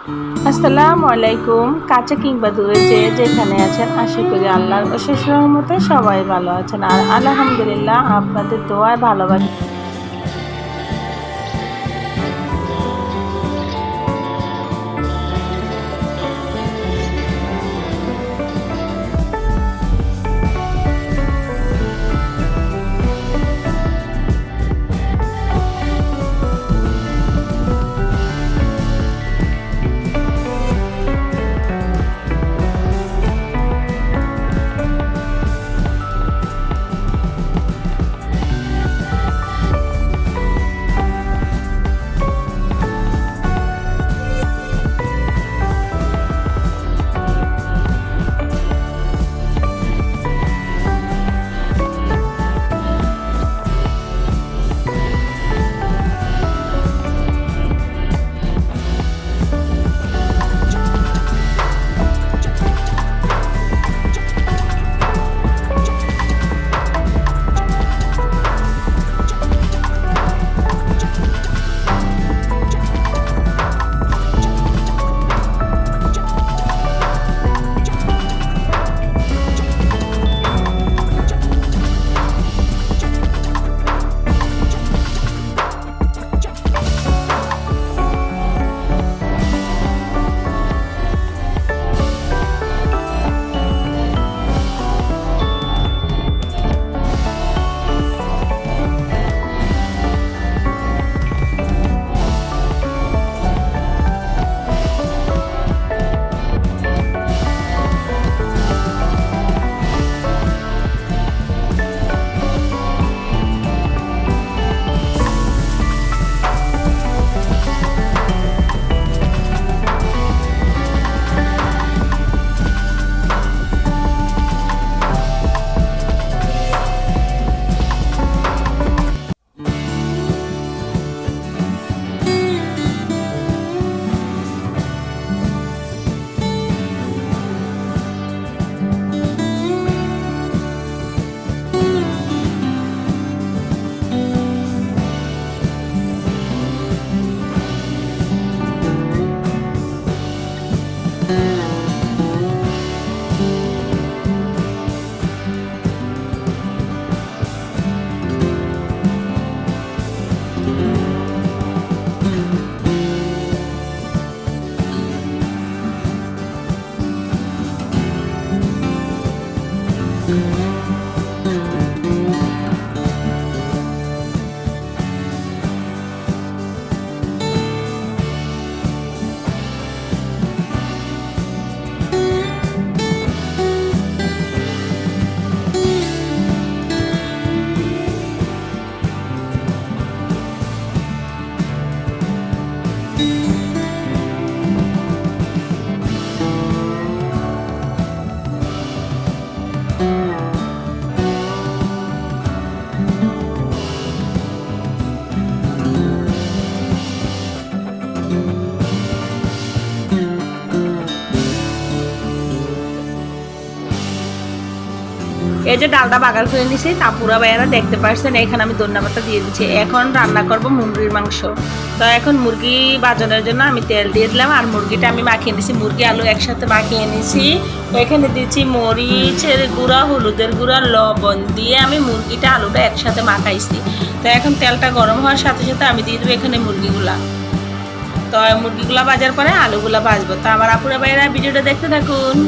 আসসালামু আলাইকুম। কাছে কিংবা দূরে যে যেখানে আছেন আশা করি আল্লাহর অশেষ রহমতে সবাই ভালো আছেন। আর আলহামদুলিল্লাহ আপনাদের দোয়ায় ভালোবাসা এই যে ডালটা বাগার করে নিছি তাপুরা ভাইয়ারা দেখতে পাচ্ছেন। এখানে আমি ধন্যবাদটা দিয়ে দিচ্ছি। এখন রান্না করব মুরগির মাংস। তো এখন মুরগি বাজানোর জন্য আমি তেল দিয়ে দিলাম আর মুরগিটা আমি মাখিয়ে নিছি, মুরগি আলু একসাথে মাখিয়ে নিছি। তো এখানে দিচ্ছি মরিচের গুঁড়া, হলুদের গুঁড়া, লবণ দিয়ে আমি মুরগিটা আলুটা একসাথে মাখাইছি। তো এখন তেলটা গরম হওয়ার সাথে সাথে আমি দিয়ে দেবো এখানে মুরগিগুলা। তো মুরগিগুলা ভাজার পরে আলুগুলা ভাজবো। তো আমার আপুরা ভাইয়েরা ভিডিওটা দেখতে থাকুন।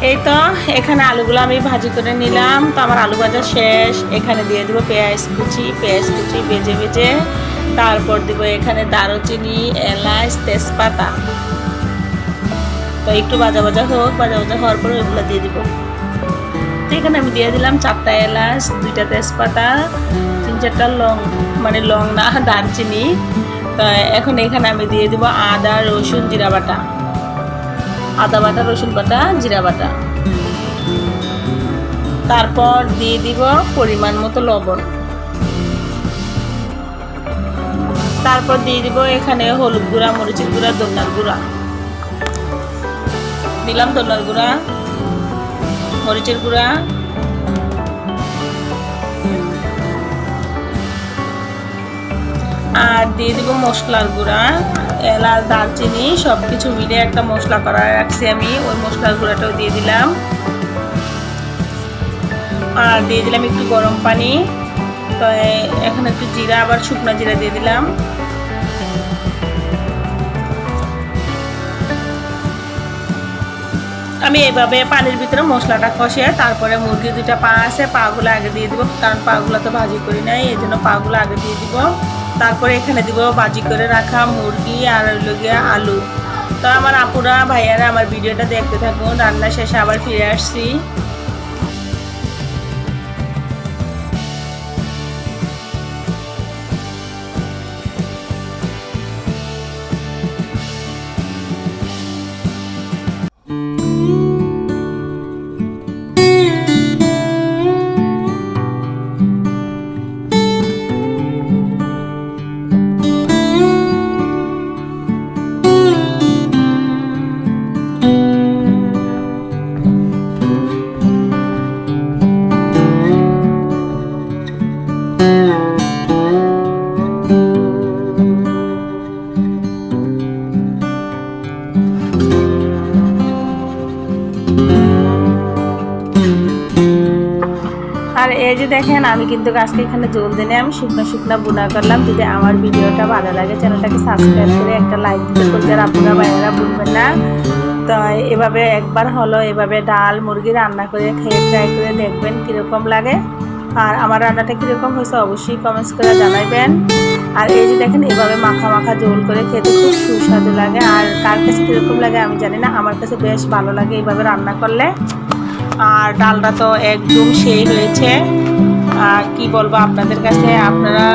এই তো এখানে আলুগুলো আমি ভাজি করে নিলাম। তো আমার আলু ভাজা শেষ। এখানে দিয়ে দেবো পেঁয়াজ কুচি ভেজে ভেজে। তারপর দিব এখানে দারুচিনি, এলাচ, তেজপাতা। তো একটু ভাজা ভাজা হোক, ভাজা ভাজা হওয়ার পর ওইগুলো দিয়ে দিব। তো এখানে আমি দিয়ে দিলাম 4টা এলাচ, 2টা তেজপাতা, 3-4টা লং, মানে লং না, দারচিনি। তো এখন এখানে আমি দিয়ে দিব আদা, রসুন, জিরা বাটা, আদা বাটা, রসুন বাটা, জিরা বাটা। তারপর দিয়ে দিব পরিমাণ মতো লবণ। তারপর দিয়ে দিব এখানে হলুদ গুঁড়া, মরিচের গুঁড়া, ধনিয়ার গুঁড়া। দিলাম ধনিয়ার গুঁড়া, মরিচের গুঁড়া, আর দিয়ে দিব মশলার গুঁড়া, এলাচ, দারচিনি সব কিছু মিলে একটা মশলা করা রাখছি আমি, ওই মশলার গুঁড়াটাও দিয়ে দিলাম। আর দিয়ে দিলাম একটু গরম পানি। তো এখন একটু জিরা, আবার শুকনো জিরা দিয়ে দিলাম। আমি এভাবে পানির ভিতরে মশলাটা কষিয়ে তারপরে মুরগির 2টা পা আছে, পাগুলো আগে দিয়ে দিব, কারণ পাগুলো তো ভাজি করি নাই, এই জন্য পাগুলো আগে দিয়ে দিব। তারপরে এখানে দিব ভাজি করে রাখা মুরগি আর আলু। তো আমার আপুরা ভাইয়ারা আমার ভিডিওটা দেখতে থাকুন। রান্না শেষে আবার ফিরে আসছি। আর এই যে দেখেন, আমি কিন্তু আজকে এখানে জল দিনে আমি শুকনো বুনা করলাম। যদি আমার ভিডিওটা ভালো লাগে চ্যানেলটাকে সাবস্ক্রাইব করে একটা লাইক দিতে বলবেন, আপনারা বাইরেরা ভুলবেন না। তো এভাবে একবার হলো এভাবে ডাল মুরগি রান্না করে খেয়ে ট্রাই করে দেখবেন কীরকম লাগে। আর আমার রান্নাটা কীরকম হয়েছে অবশ্যই কমেন্টস করে জানাবেন। আর এই যে দেখেন, এভাবে মাখা মাখা ঝোল করে খেতে খুব সুস্বাদু লাগে। আর কার কাছে কীরকম লাগে আমি জানি না, আমার কাছে বেশ ভালো লাগে এইভাবে রান্না করলে। আর ডালটা তো একদম সেই হয়েছে। আর কি বলবো আপনাদের কাছে, আপনারা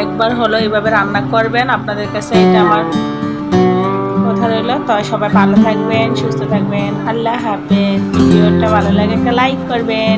একবার হলো এইভাবে রান্না করবেন, আপনাদের কাছে এটা আমার কথা রইল। তো সবাই ভালো থাকবেন, সুস্থ থাকবেন। আল্লাহ হাফেজ। ভিডিওটা ভালো লাগে একটা লাইক করবেন।